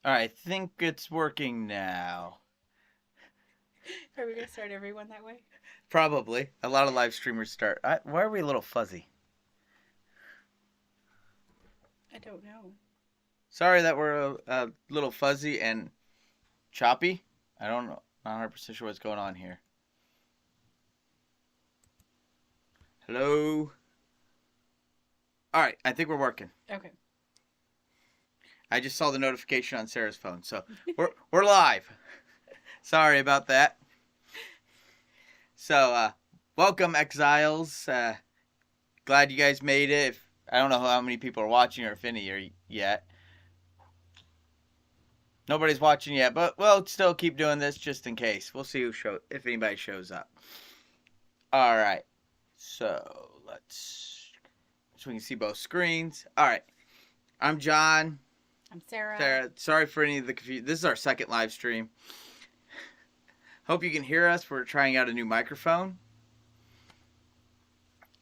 Alright, I think it's working now. Are we gonna start everyone that way? Probably. A lot of live streamers start. Why are we a little fuzzy? I don't know. Sorry that we're a little fuzzy and choppy. I don't know. Not 100% sure what's going on here. Hello? Alright, I think we're working. Okay. I just saw the notification on Sarah's phone, so we're live. Sorry about that. So, welcome, Exiles. Glad you guys made it. I don't know how many people are watching or if any are yet. Nobody's watching yet, but we'll still keep doing this just in case. We'll see if anybody shows up. All right. So we can see both screens. All right. I'm John. I'm Sarah. Sarah, sorry for any of the confusion. This is our second live stream. Hope you can hear us. We're trying out a new microphone.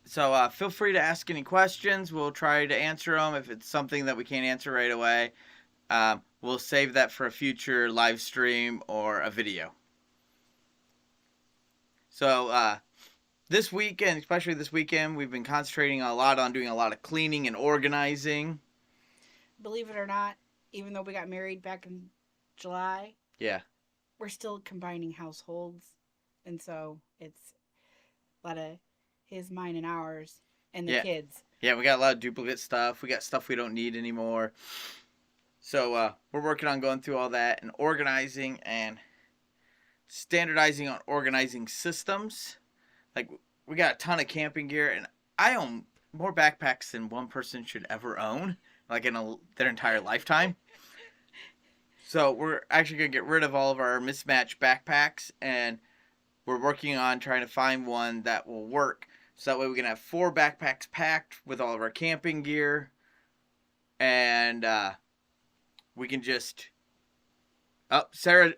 So feel free to ask any questions. We'll try to answer them. If it's something that we can't answer right away, we'll save that for a future live stream or a video. So this weekend, especially this weekend, we've been concentrating a lot on doing a lot of cleaning and organizing. Believe it or not, even though we got married back in July, Yeah. we're still combining households. And so it's a lot of his, mine, and ours, and the kids. Yeah, we got a lot of duplicate stuff. We got stuff we don't need anymore. So we're working on going through all that and organizing and standardizing on organizing systems. Like, we got a ton of camping gear, and I own more backpacks than one person should ever own, like in their entire lifetime. So we're actually going to get rid of all of our mismatched backpacks, and we're working on trying to find one that will work. So that way we can have 4 backpacks packed with all of our camping gear, and we can just... Oh, Sarah,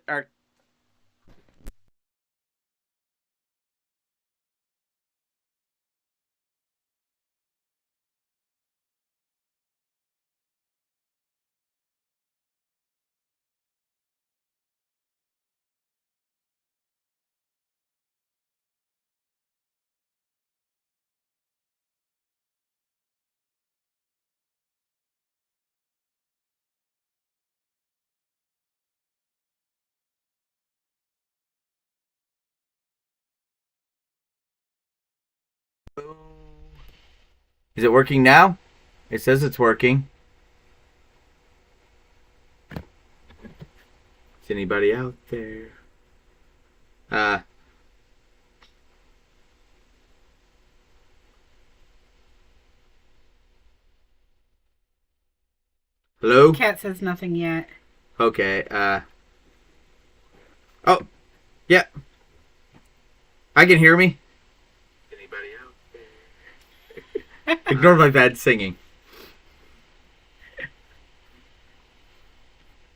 is it working now? It says it's working. Is anybody out there? Hello? Cat says nothing yet. Okay, oh, yeah. I can hear me. Anybody out there? Ignore my bad singing.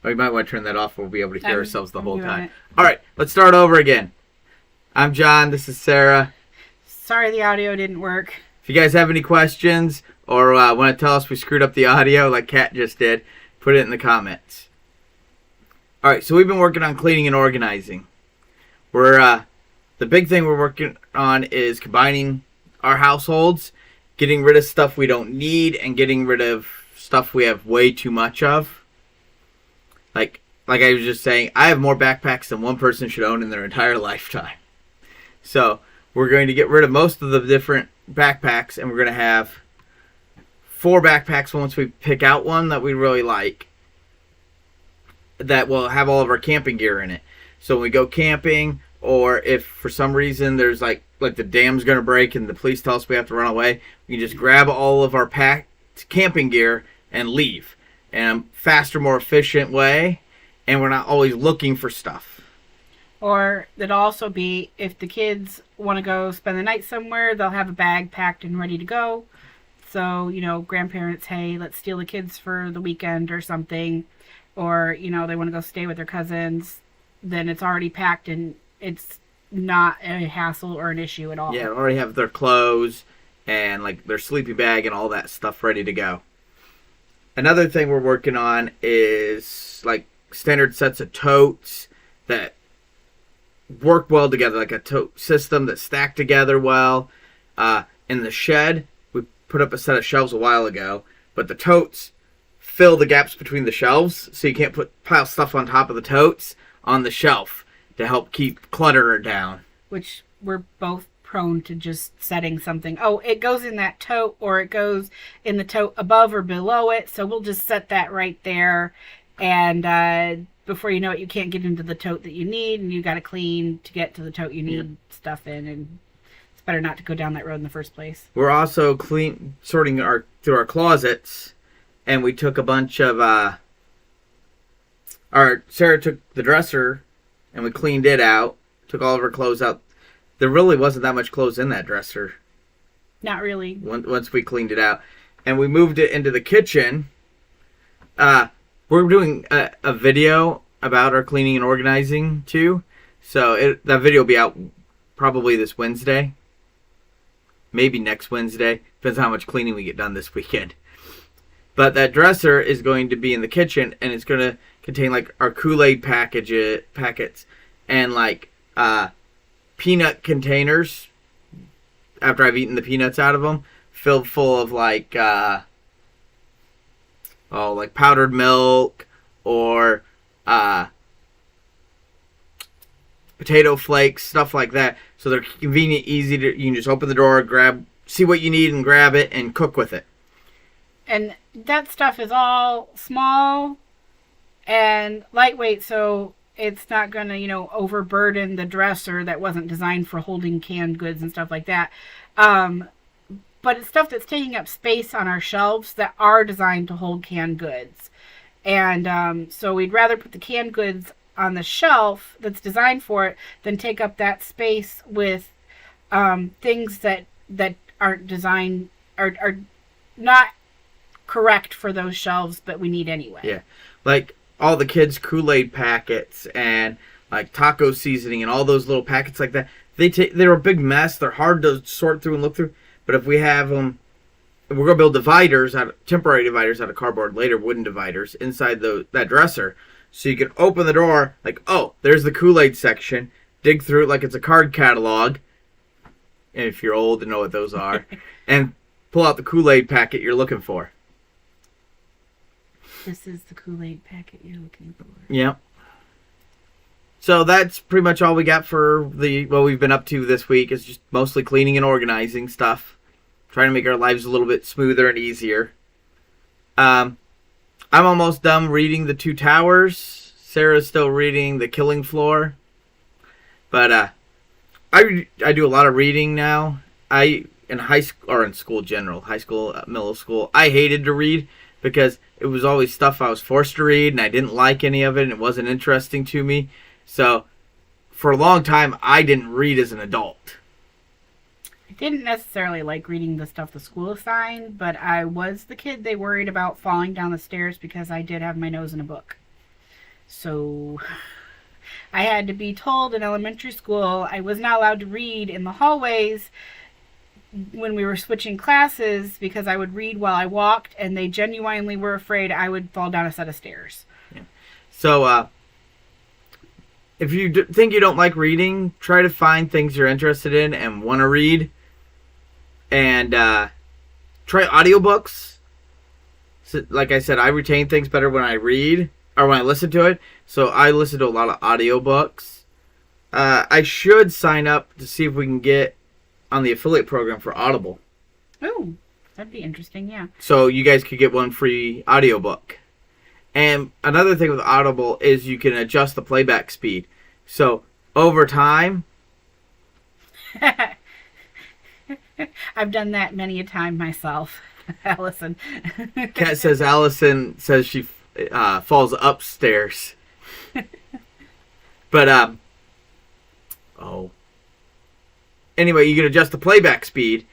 We might want to turn that off. We'll be able to hear ourselves the whole time. All right, let's start over again. I'm John. This is Sarah. Sorry the audio didn't work. If you guys have any questions or want to tell us we screwed up the audio like Kat just did, put it in the comments. All right, so we've been working on cleaning and organizing. The big thing we're working on is combining our households, getting rid of stuff we don't need, and getting rid of stuff we have way too much of. Like I was just saying, I have more backpacks than one person should own in their entire lifetime. So we're going to get rid of most of the different backpacks, and we're going to have 4 backpacks once we pick out one that we really like that will have all of our camping gear in it. So when we go camping, or if for some reason there's like the dam's going to break and the police tell us we have to run away, we can just grab all of our packed camping gear and leave. And a faster, more efficient way, and we're not always looking for stuff. Or it'll also be if the kids want to go spend the night somewhere, they'll have a bag packed and ready to go. So, grandparents, hey, let's steal the kids for the weekend or something. Or, they want to go stay with their cousins. Then it's already packed and it's not a hassle or an issue at all. Yeah, already have their clothes and like their sleeping bag and all that stuff ready to go. Another thing we're working on is like standard sets of totes that work well together, like a tote system that stack together well. In the shed, we put up a set of shelves a while ago, but the totes fill the gaps between the shelves, so you can't pile stuff on top of the totes on the shelf to help keep clutter down. Which we're both prone to just setting something. Oh, it goes in that tote, or it goes in the tote above or below it, so we'll just set that right there, and before you know it, you can't get into the tote that you need, and you got to clean to get to the tote you need stuff in, and it's better not to go down that road in the first place. We're also sorting through our closets, and we took a bunch of Sarah took the dresser and we cleaned it out, took all of her clothes out. There really wasn't that much clothes in that dresser. Not really. Once we cleaned it out, and we moved it into the kitchen. We're doing a video about our cleaning and organizing too, so that video will be out probably this Wednesday, maybe next Wednesday. Depends on how much cleaning we get done this weekend. But that dresser is going to be in the kitchen, and it's going to contain like our Kool-Aid packets and like peanut containers. After I've eaten the peanuts out of them, filled full of like powdered milk or potato flakes, stuff like that. So they're convenient, easy to. You can just open the door, see what you need, and grab it, and cook with it. And that stuff is all small and lightweight, so it's not going to, overburden the dresser that wasn't designed for holding canned goods and stuff like that. But it's stuff that's taking up space on our shelves that are designed to hold canned goods. And so we'd rather put the canned goods on the shelf that's designed for it than take up that space with things that aren't designed, are not correct for those shelves, but we need anyway. Yeah, like all the kids' Kool-Aid packets and like taco seasoning and all those little packets like that. They're a big mess. They're hard to sort through and look through. But if we have them, we're going to build temporary dividers out of cardboard later, wooden dividers inside that dresser. So you can open the door, like, oh, there's the Kool-Aid section. Dig through it like it's a card catalog. And if you're old and know what those are. And pull out the Kool-Aid packet you're looking for. This is the Kool-Aid packet you're looking for. Yep. So that's pretty much all we got for what we've been up to this week. Is just mostly cleaning and organizing stuff. Trying to make our lives a little bit smoother and easier. I'm almost done reading The Two Towers. Sarah's still reading The Killing Floor. But I do a lot of reading now. In high school, or in school general, high school, middle school, I hated to read because it was always stuff I was forced to read, and I didn't like any of it, and it wasn't interesting to me. So, for a long time, I didn't read as an adult. I didn't necessarily like reading the stuff the school assigned, but I was the kid they worried about falling down the stairs because I did have my nose in a book. So, I had to be told in elementary school I was not allowed to read in the hallways when we were switching classes because I would read while I walked, and they genuinely were afraid I would fall down a set of stairs. Yeah. So, if you think you don't like reading, try to find things you're interested in and want to read. And try audiobooks. So, like I said, I retain things better when I read or when I listen to it. So I listen to a lot of audiobooks. I should sign up to see if we can get on the affiliate program for Audible. Oh, that'd be interesting, yeah. So you guys could get one free audiobook. And another thing with Audible is you can adjust the playback speed. So over time... I've done that many a time myself, Allison. Kat says Allison says she falls upstairs. But, anyway, you can adjust the playback speed.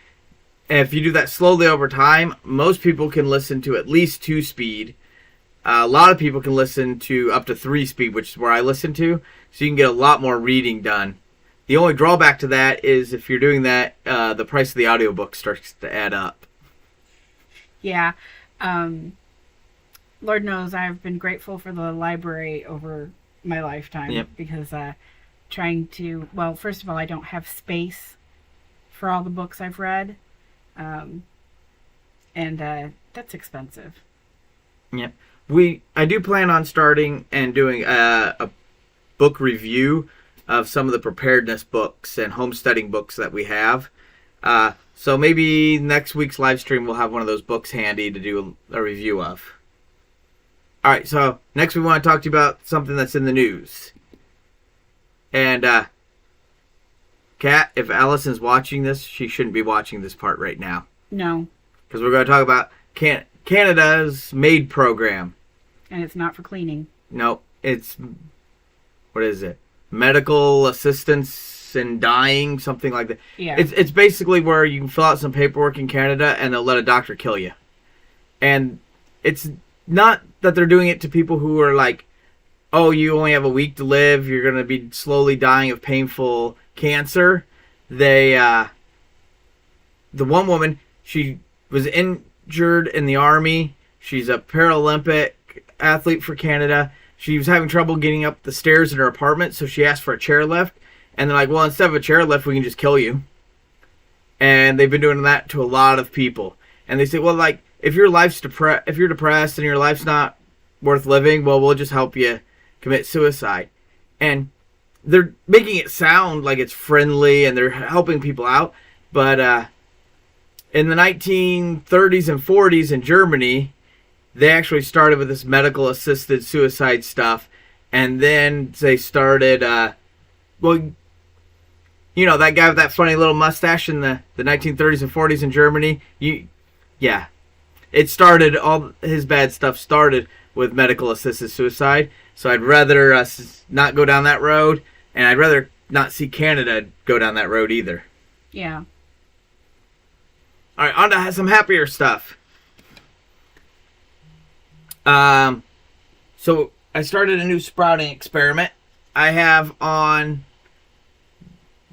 And if you do that slowly over time, most people can listen to at least 2 speed. A lot of people can listen to up to 3 speed, which is where I listen to. So you can get a lot more reading done. The only drawback to that is if you're doing that, the price of the audiobook starts to add up. Yeah. Lord knows I've been grateful for the library over my lifetime. Yep. Because trying to, well, first of all, I don't have space for all the books I've read. And that's expensive. Yep. I do plan on starting and doing a book review of some of the preparedness books and homesteading books that we have. So maybe next week's live stream we'll have one of those books handy to do a review of. All right, so next we want to talk to you about something that's in the news. And Kat, if Allison's watching this, she shouldn't be watching this part right now. No. Because we're going to talk about Canada's MAID program. And it's not for cleaning. No, it's, what is it? Medical assistance in dying, something like that. Yeah. It's basically where you can fill out some paperwork in Canada and they'll let a doctor kill you. And it's not that they're doing it to people who are like, oh, you only have a week to live, you're going to be slowly dying of painful cancer. The one woman, she was injured in the army. She's a Paralympic athlete for Canada. She was having trouble getting up the stairs in her apartment, so she asked for a chairlift. And they're like, well, instead of a chairlift, we can just kill you. And they've been doing that to a lot of people. And they say, well, like, if your life's if you're depressed and your life's not worth living, well, we'll just help you commit suicide. And they're making it sound like it's friendly and they're helping people out. But in the 1930s and 40s in Germany, they actually started with this medical assisted suicide stuff. And then they started, well, you know, that guy with that funny little mustache in the 1930s and 40s in Germany? Yeah. It started, all his bad stuff started with medical assisted suicide. So I'd rather us not go down that road. And I'd rather not see Canada go down that road either. Yeah. All right, on to some happier stuff. So I started a new sprouting experiment. I have on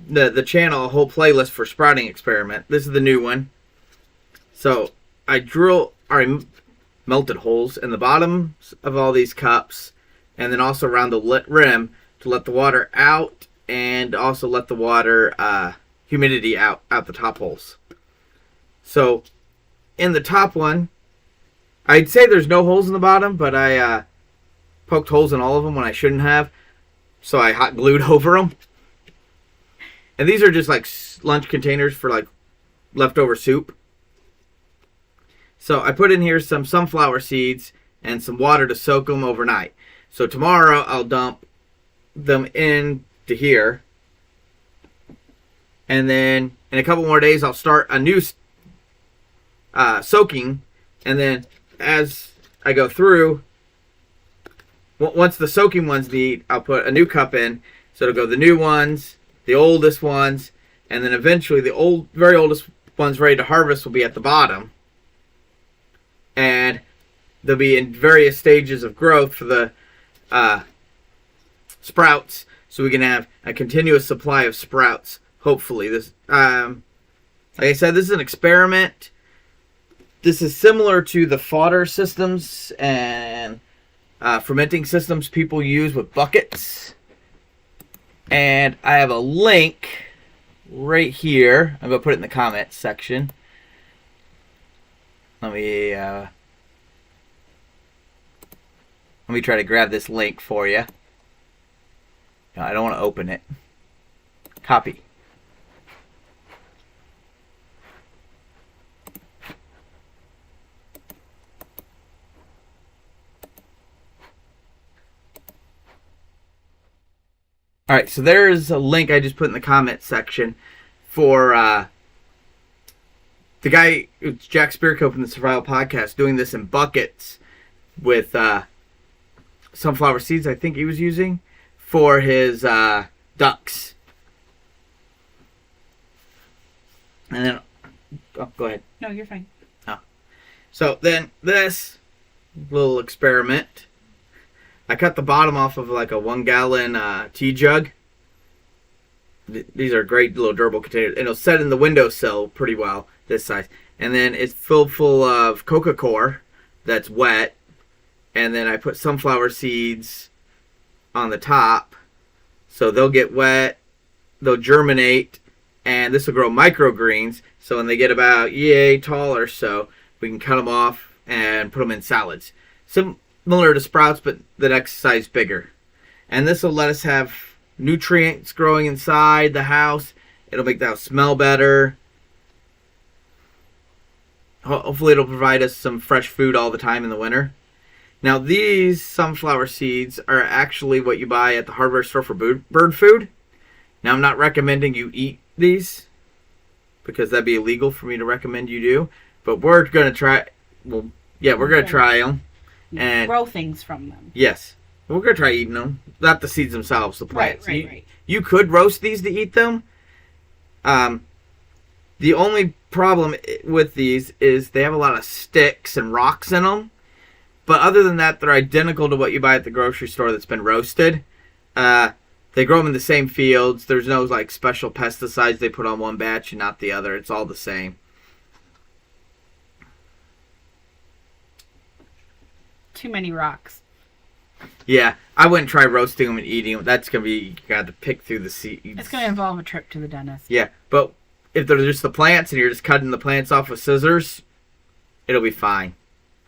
the channel a whole playlist for sprouting experiment. This is the new one. So I melted holes in the bottoms of all these cups, and then also around the rim to let the water out, and also let the water humidity out the top holes. So in the top one, I'd say there's no holes in the bottom, but I poked holes in all of them when I shouldn't have, so I hot glued over them. And these are just like lunch containers for like leftover soup. So I put in here some sunflower seeds and some water to soak them overnight. So tomorrow I'll dump them into here. And then in a couple more days I'll start a new soaking. And then as I go through, once the soaking ones need, I'll put a new cup in. So it'll go the new ones, the oldest ones, and then eventually the very oldest ones ready to harvest will be at the bottom. And they'll be in various stages of growth for the sprouts, so we can have a continuous supply of sprouts. Hopefully, this, like I said, this is an experiment. This is similar to the fodder systems and fermenting systems people use with buckets. And I have a link right here. I'm going to put it in the comments section. Let me try to grab this link for you. No, I don't want to open it. Copy. Alright, so there's a link I just put in the comment section for the guy, it's Jack Spearco from the Survival Podcast, doing this in buckets with sunflower seeds, I think he was using, for his ducks. And then, oh, go ahead. No, you're fine. Oh. So then this little experiment, I cut the bottom off of like a 1 gallon tea jug. These are great little durable containers. And it'll set in the windowsill pretty well, this size. And then it's filled full of Coca-Cola that's wet. and then I put sunflower seeds on the top, so they'll get wet, they'll germinate, and this will grow microgreens. So when they get about yay tall or so, we can cut them off and put them in salads. Similar to sprouts, but the next size bigger. And this will let us have nutrients growing inside the house. It'll make the house smell better. Hopefully it'll provide us some fresh food all the time in the winter. Now these sunflower seeds are actually what you buy at the hardware store for bird food. Now I'm not recommending you eat these, because that'd be illegal for me to recommend you do. But we're going to try, we're going to try them. And grow things from them. Yes. We're going to try eating them. Not the seeds themselves, the plants. Right. You could roast these to eat them. The only problem with these is they have a lot of sticks and rocks in them. But other than that, they're identical to what you buy at the grocery store that's been roasted. They grow them in the same fields. There's no like special pesticides they put on one batch and not the other. It's all the same. Too many rocks. Yeah, I wouldn't try roasting them and eating them. That's going to be, you got to pick through the seeds. It's going to involve a trip to the dentist. Yeah, but if they're just the plants and you're just cutting the plants off with scissors, it'll be fine.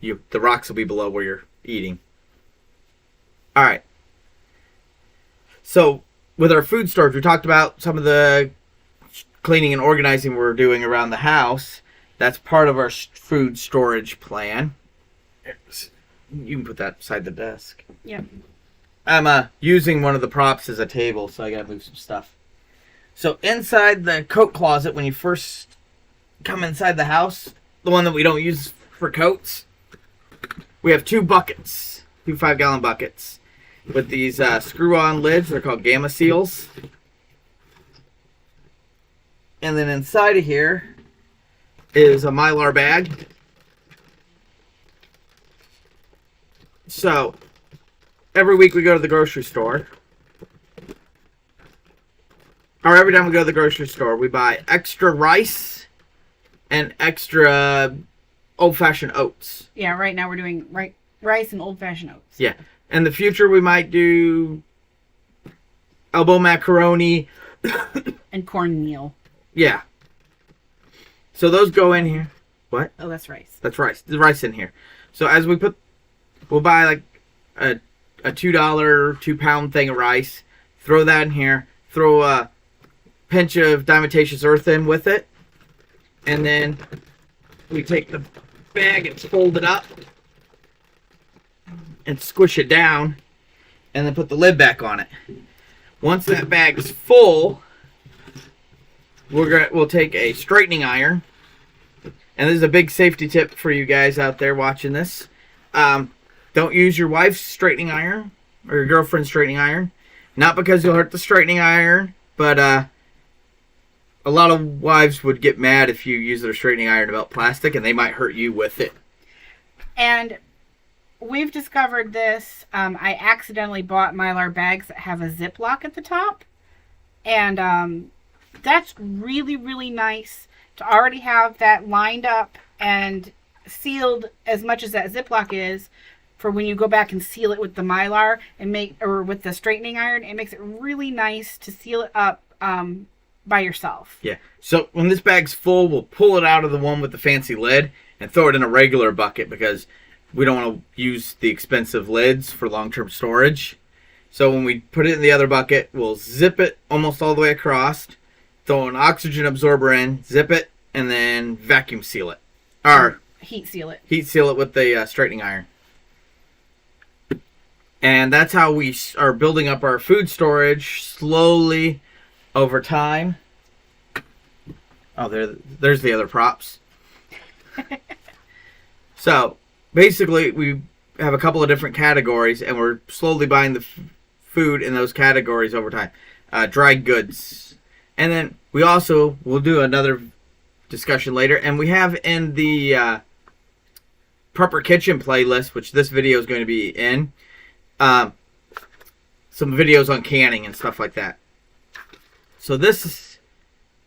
The rocks will be below where you're eating. All right. So with our food storage, we talked about some of the cleaning and organizing we're doing around the house. That's part of our food storage plan. You can put that beside the desk. Yep. I'm using one of the props as a table, so I gotta move some stuff. So inside the coat closet, when you first come inside the house, the one that we don't use for coats, we have two buckets, two 5-gallon buckets with these screw-on lids. They're called Gamma Seals. And then inside of here is a Mylar bag. So every week we go to the grocery store, or every time we go to the grocery store, we buy extra rice and extra old-fashioned oats. Yeah, right now we're doing rice and old-fashioned oats. Yeah. In the future, we might do elbow macaroni. And cornmeal. Yeah. So those go in here. What? Oh, that's rice. That's rice. There's rice in here. So as we we'll buy like a $2, 2-pound thing of rice. Throw that in here. Throw a pinch of Dimetaceous Earth in with it. And then we take the bag and fold it up. And squish it down. And then put the lid back on it. Once that bag's full, we'll take a straightening iron. And this is a big safety tip for you guys out there watching this. Don't use your wife's straightening iron or your girlfriend's straightening iron. Not because you'll hurt the straightening iron, but a lot of wives would get mad if you use their straightening iron to melt plastic, and they might hurt you with it. And we've discovered this. I accidentally bought Mylar bags that have a Ziploc at the top. And that's really, really nice to already have that lined up and sealed as much as that Ziploc is for when you go back and seal it with the Mylar or with the straightening iron. It makes it really nice to seal it up by yourself. Yeah. So when this bag's full, we'll pull it out of the one with the fancy lid and throw it in a regular bucket because we don't want to use the expensive lids for long-term storage. So when we put it in the other bucket, we'll zip it almost all the way across, throw an oxygen absorber in, zip it, and then vacuum seal it. Or heat seal it. Heat seal it with the straightening iron. And that's how we are building up our food storage slowly over time. Oh, there's the other props. So basically, we have a couple of different categories, and we're slowly buying the food in those categories over time. Dried goods. And then we'll do another discussion later. And we have in the Prepper Kitchen playlist, which this video is going to be in, some videos on canning and stuff like that. So this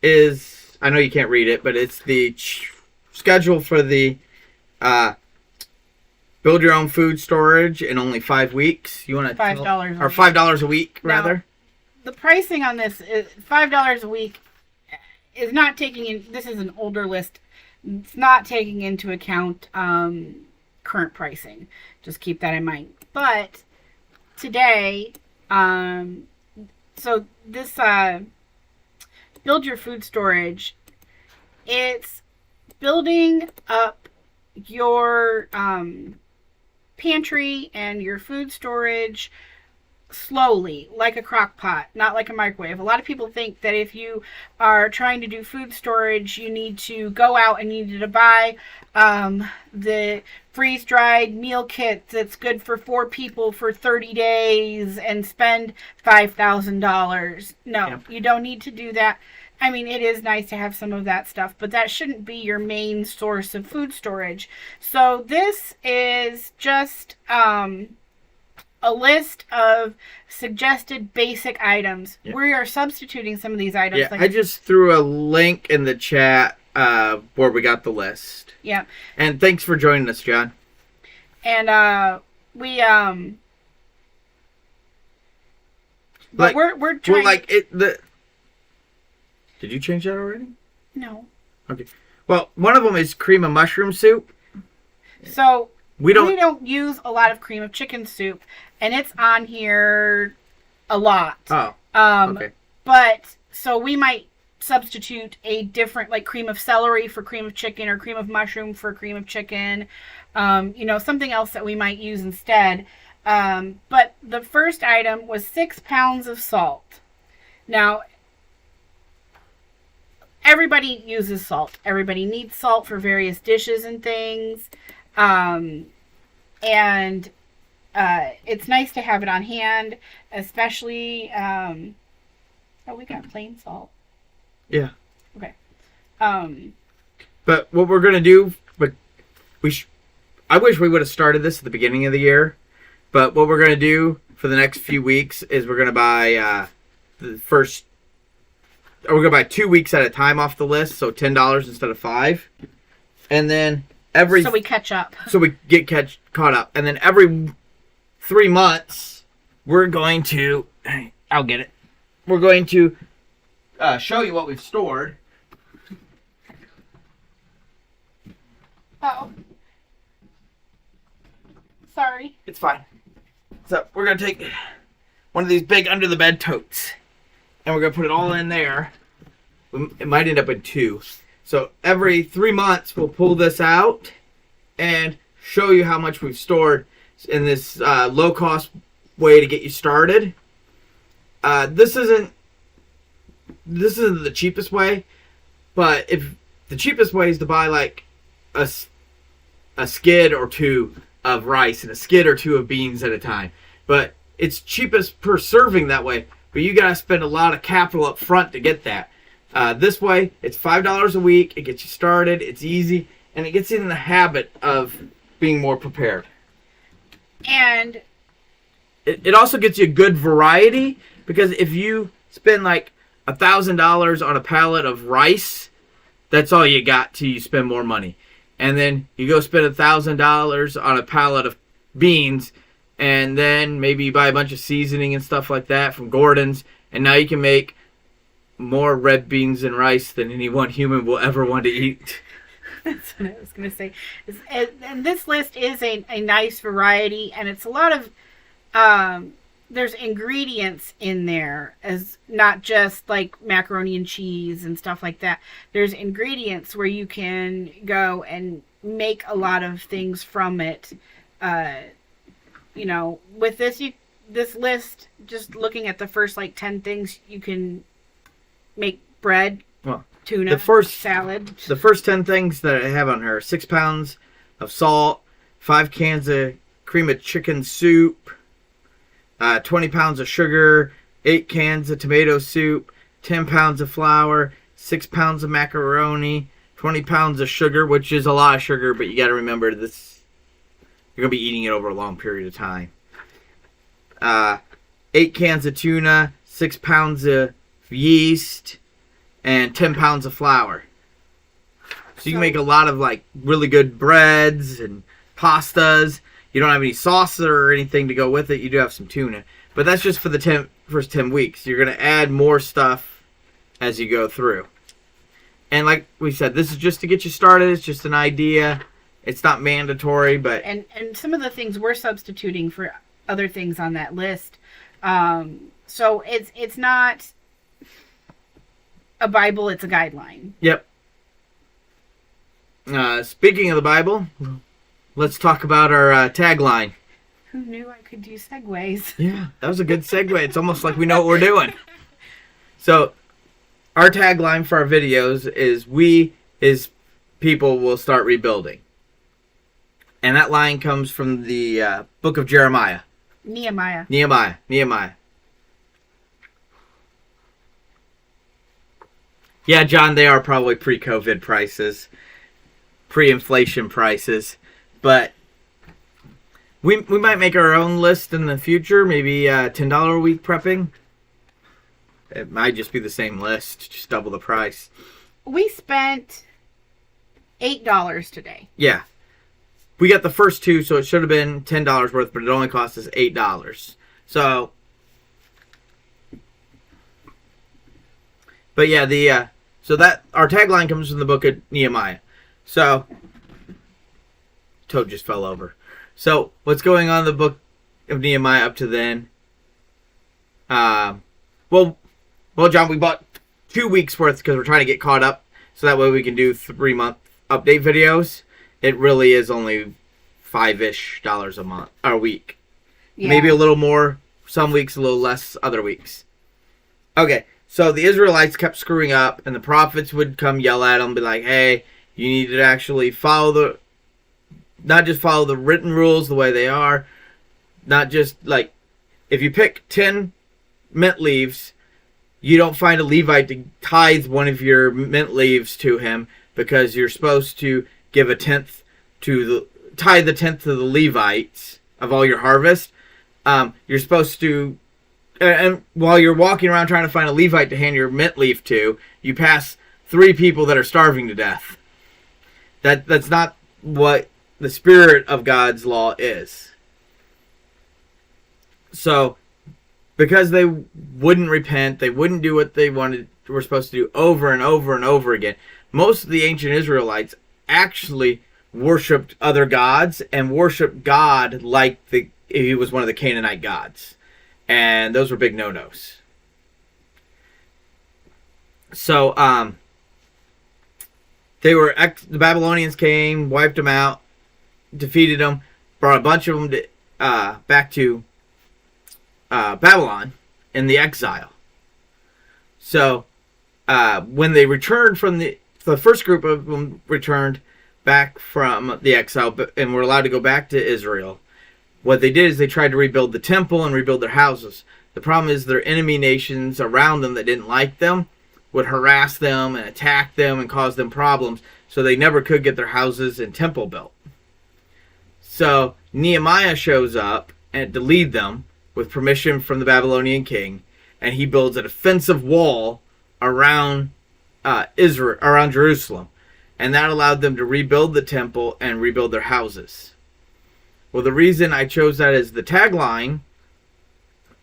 is, I know you can't read it, but it's the schedule for the build your own food storage in only 5 weeks. You want to $5 or $5 a week rather. The pricing on this is $5 a week. Is not taking in. This is an older list. It's not taking into account current pricing. Just keep that in mind. But today, so this build your food storage. It's building up your pantry and your food storage slowly, like a crock pot, not like a microwave. A lot of people think that if you are trying to do food storage, you need to go out and you need to buy the freeze-dried meal kit that's good for 4 people for 30 days and spend $5,000. No, Yep. You don't need to do that. I mean, it is nice to have some of that stuff, but that shouldn't be your main source of food storage. So this is just a list of suggested basic items. Yeah. We are substituting some of these items. Yeah, I just threw a link in the chat where we got the list. Yeah. And thanks for joining us, John. And Like, but we're trying. Well, like Did you change that already? No. Okay. Well, one of them is cream of mushroom soup. So We don't use a lot of cream of chicken soup, and it's on here a lot. Oh. Okay. But so we might substitute a different, like cream of celery for cream of chicken, or cream of mushroom for cream of chicken. Something else that we might use instead. But the first item was 6 pounds of salt. Now, everybody uses salt. Everybody needs salt for various dishes and things. It's nice to have it on hand, especially, we got plain salt. Yeah. Okay. But what we're going to do, I wish we would have started this at the beginning of the year, but what we're going to do for the next few weeks is we're going to buy, we're going to buy 2 weeks at a time off the list, so $10 instead of $5. And then so we catch up. So we get caught up. And then every 3 months, we're going to... I'll get it. We're going to show you what we've stored. Oh. Sorry. It's fine. So we're going to take one of these big under-the-bed totes. And we're going to put it all in there. It might end up in 2. So every 3 months, we'll pull this out and show you how much we've stored in this low-cost way to get you started. This isn't the cheapest way, but if the cheapest way is to buy like a skid or 2 of rice and a skid or 2 of beans at a time. But it's cheapest per serving that way, but you gotta spend a lot of capital up front to get that. This way, it's $5 a week. It gets you started. It's easy, and it gets you in the habit of being more prepared. And it also gets you a good variety, because if you spend like $1,000 on a pallet of rice, that's all you got till you spend more money. And then you go spend $1,000 on a pallet of beans, and then maybe you buy a bunch of seasoning and stuff like that from Gordon's, and now you can make more red beans and rice than any one human will ever want to eat. That's what I was going to say. And this list is a nice variety, and it's a lot of, there's ingredients in there, as not just like macaroni and cheese and stuff like that. There's ingredients where you can go and make a lot of things from it. With this list, just looking at the first like 10 things, you can make bread, tuna, salad. The first 10 things that I have on her: 6 pounds of salt, 5 cans of cream of chicken soup, 20 pounds of sugar, 8 cans of tomato soup, 10 pounds of flour, 6 pounds of macaroni, 20 pounds of sugar, which is a lot of sugar, but you got to remember this, you're going to be eating it over a long period of time. 8 cans of tuna, 6 pounds of yeast, and 10 pounds of flour. So you can make a lot of like really good breads and pastas. You don't have any sauce or anything to go with it. You do have some tuna. But that's just for the first 10 weeks. You're going to add more stuff as you go through. And like we said, this is just to get you started. It's just an idea. It's not mandatory, but... And some of the things we're substituting for other things on that list. So it's not a Bible, it's a guideline. Yep. Speaking of the Bible, let's talk about our tagline. Who knew I could do segues? Yeah, that was a good segue. It's almost like we know what we're doing. So, our tagline for our videos is "We, His people, will start rebuilding," and that line comes from the book of Jeremiah. Nehemiah. Yeah, John, they are probably pre-COVID prices, pre-inflation prices, but we might make our own list in the future. Maybe $10 a week prepping. It might just be the same list, just double the price. We spent $8 today. Yeah. We got the first two, so it should have been $10 worth, but it only cost us $8. So, but yeah, so that our tagline comes from the book of Nehemiah. So, Toad just fell over. So, what's going on in the book of Nehemiah up to then? Well, John, we bought 2 weeks worth because we're trying to get caught up, so that way we can do 3-month update videos. It really is only $5-ish a month or a week. Yeah. Maybe a little more some weeks, a little less other weeks. Okay, so the Israelites kept screwing up, and the prophets would come yell at them, be like, "Hey, you need to actually not just follow the written rules the way they are, not just like if you pick 10 mint leaves, you don't find a Levite to tithe one of your mint leaves to him because you're supposed to give tithe the tenth to the Levites of all your harvest. You're supposed to, and while you're walking around trying to find a Levite to hand your mint leaf to, you pass 3 people that are starving to death. That's not what the spirit of God's law is. So, because they wouldn't repent, they wouldn't do what they were supposed to do over and over and over again. Most of the ancient Israelites actually worshipped other gods and worshipped God like he was one of the Canaanite gods. And those were big no-nos. So, the Babylonians came, wiped them out, defeated them, brought a bunch of them back to Babylon in the exile. So, when they returned from the first group of them returned back from the exile and were allowed to go back to Israel, what they did is they tried to rebuild the temple and rebuild their houses. The problem is their enemy nations around them that didn't like them would harass them and attack them and cause them problems, so they never could get their houses and temple built. So Nehemiah shows up and to lead them with permission from the Babylonian king, and he builds a defensive wall around Jerusalem, and that allowed them to rebuild the temple and rebuild their houses. Well, the reason I chose that as the tagline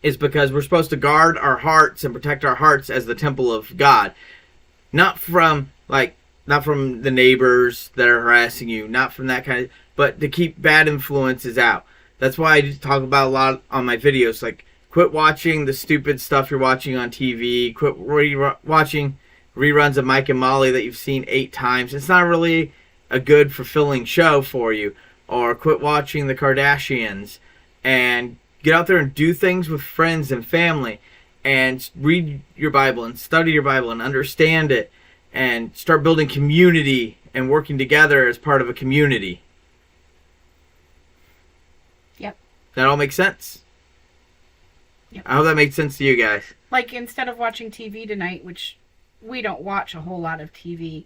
is because we're supposed to guard our hearts and protect our hearts as the temple of God, not from the neighbors that are harassing you, not from that kind of, but to keep bad influences out. That's why I talk about a lot on my videos, like quit watching the stupid stuff you're watching on TV, quit watching reruns of Mike and Molly that you've seen 8 times. It's not really a good, fulfilling show for you. Or quit watching the Kardashians and get out there and do things with friends and family and read your Bible and study your Bible and understand it and start building community and working together as part of a community. Yep. That all makes sense? Yep. I hope that makes sense to you guys. Like, instead of watching TV tonight, which we don't watch a whole lot of TV,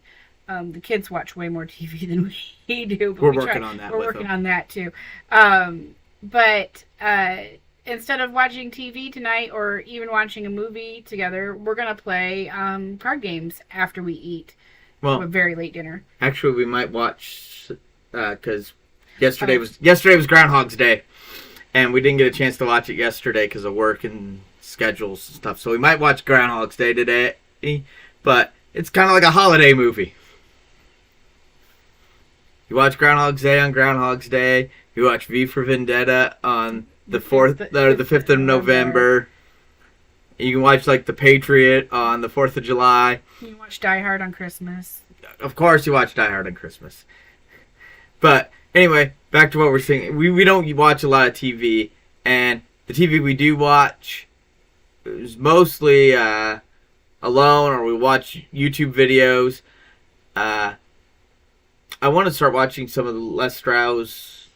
the kids watch way more TV than we do. But we're working on that. We're working on that too. But instead of watching TV tonight or even watching a movie together, we're going to play card games after we eat. Well, a very late dinner. Actually, we might watch, because Yesterday was Groundhog's Day, and we didn't get a chance to watch it yesterday because of work and schedules and stuff. So we might watch Groundhog's Day today, but it's kind of like a holiday movie. You watch Groundhog's Day on Groundhog's Day. You watch V for Vendetta on the 5th of November. You can watch like The Patriot on the 4th of July. You watch Die Hard on Christmas. Of course, you watch Die Hard on Christmas. But anyway, back to what we're saying. We don't watch a lot of TV, and the TV we do watch is mostly alone, or we watch YouTube videos. I want to start watching some of Les Strauss'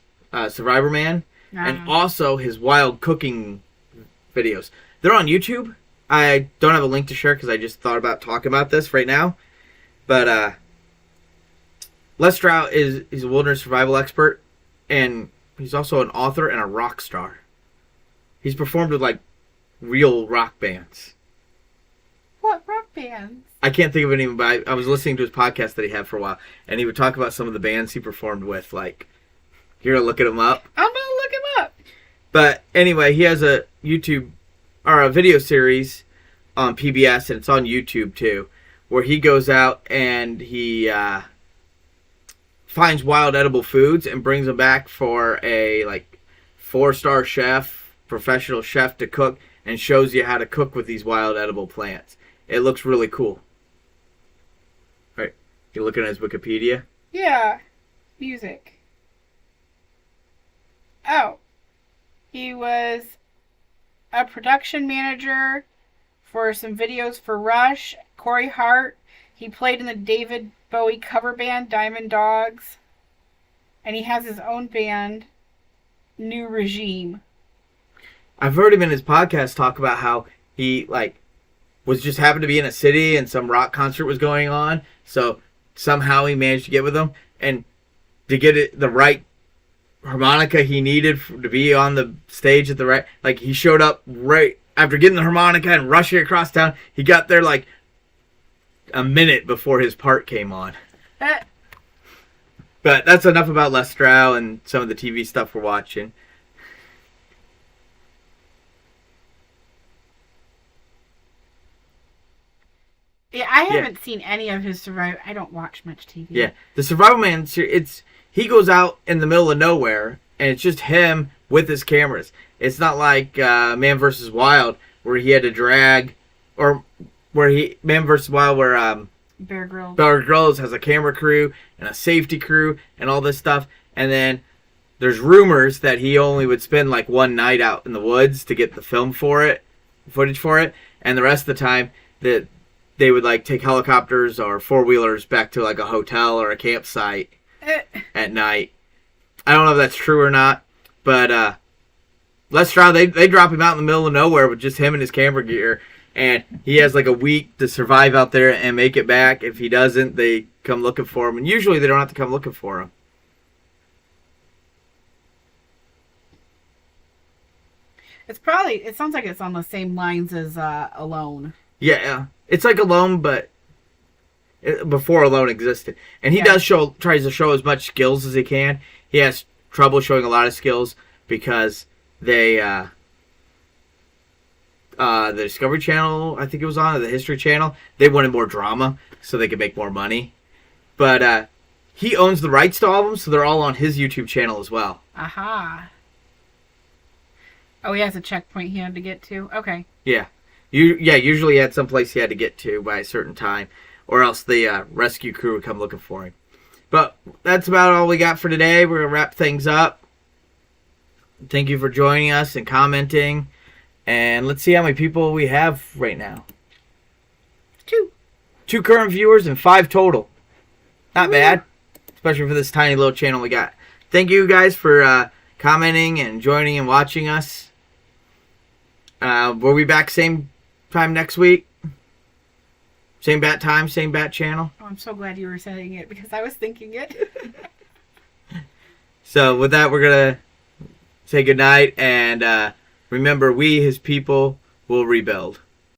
Survivor Man, and also his wild cooking videos. They're on YouTube. I don't have a link to share because I just thought about talking about this right now. But Les Strauss he's a wilderness survival expert, and he's also an author and a rock star. He's performed with like real rock bands. What rock bands? I can't think of any, but I was listening to his podcast that he had for a while, and he would talk about some of the bands he performed with. Like, you're gonna look him up. I'm gonna look him up. But anyway, he has a YouTube or a video series on PBS, and it's on YouTube too, where he goes out and he finds wild edible foods and brings them back for a like 4-star chef, professional chef to cook, and shows you how to cook with these wild edible plants. It looks really cool. Right, you looking at his Wikipedia? Yeah, music. Oh, he was a production manager for some videos for Rush, Corey Hart. He played in the David Bowie cover band Diamond Dogs, and he has his own band, New Regime. I've heard him in his podcast talk about how he was just happened to be in a city and some rock concert was going on, so somehow he managed to get with them, and to get the right harmonica he needed to be on the stage at the right, he showed up right after getting the harmonica and rushing across town. He got there like a minute before his part came on. But that's enough about Les Strauss and some of the TV stuff we're watching. Yeah, I haven't seen any of his Survivor. I don't watch much TV. Yeah, the Survival Man, he goes out in the middle of nowhere, and it's just him with his cameras. It's not like Man vs. Wild, where he had to drag, or Man vs. Wild, where Bear Grylls has a camera crew and a safety crew and all this stuff. And then there's rumors that he only would spend like one night out in the woods to get the footage for it, and the rest of the time that they would take helicopters or 4-wheelers back to like a hotel or a campsite at night. I don't know if that's true or not, but Les Strauss, they drop him out in the middle of nowhere with just him and his camera gear, and he has like a week to survive out there and make it back. If he doesn't, they come looking for him, and usually they don't have to come looking for him. It sounds like it's on the same lines as Alone. Yeah, it's like Alone, but before Alone existed. And he tries to show as much skills as he can. He has trouble showing a lot of skills because the Discovery Channel, I think it was on, or the History Channel, they wanted more drama so they could make more money. But he owns the rights to all of them, so they're all on his YouTube channel as well. Aha. Oh, he has a checkpoint he had to get to? Okay. Yeah. Usually he had someplace he had to get to by a certain time, or else the rescue crew would come looking for him. But that's about all we got for today. We're going to wrap things up. Thank you for joining us and commenting. And let's see how many people we have right now. 2. 2 current viewers and 5 total. Not bad. Especially for this tiny little channel we got. Thank you guys for commenting and joining and watching us. We'll be back same time next week. Same bat time, same bat channel. Oh, I'm so glad you were saying it because I was thinking it. So with that, we're going to say goodnight. And remember, we, his people, will rebuild.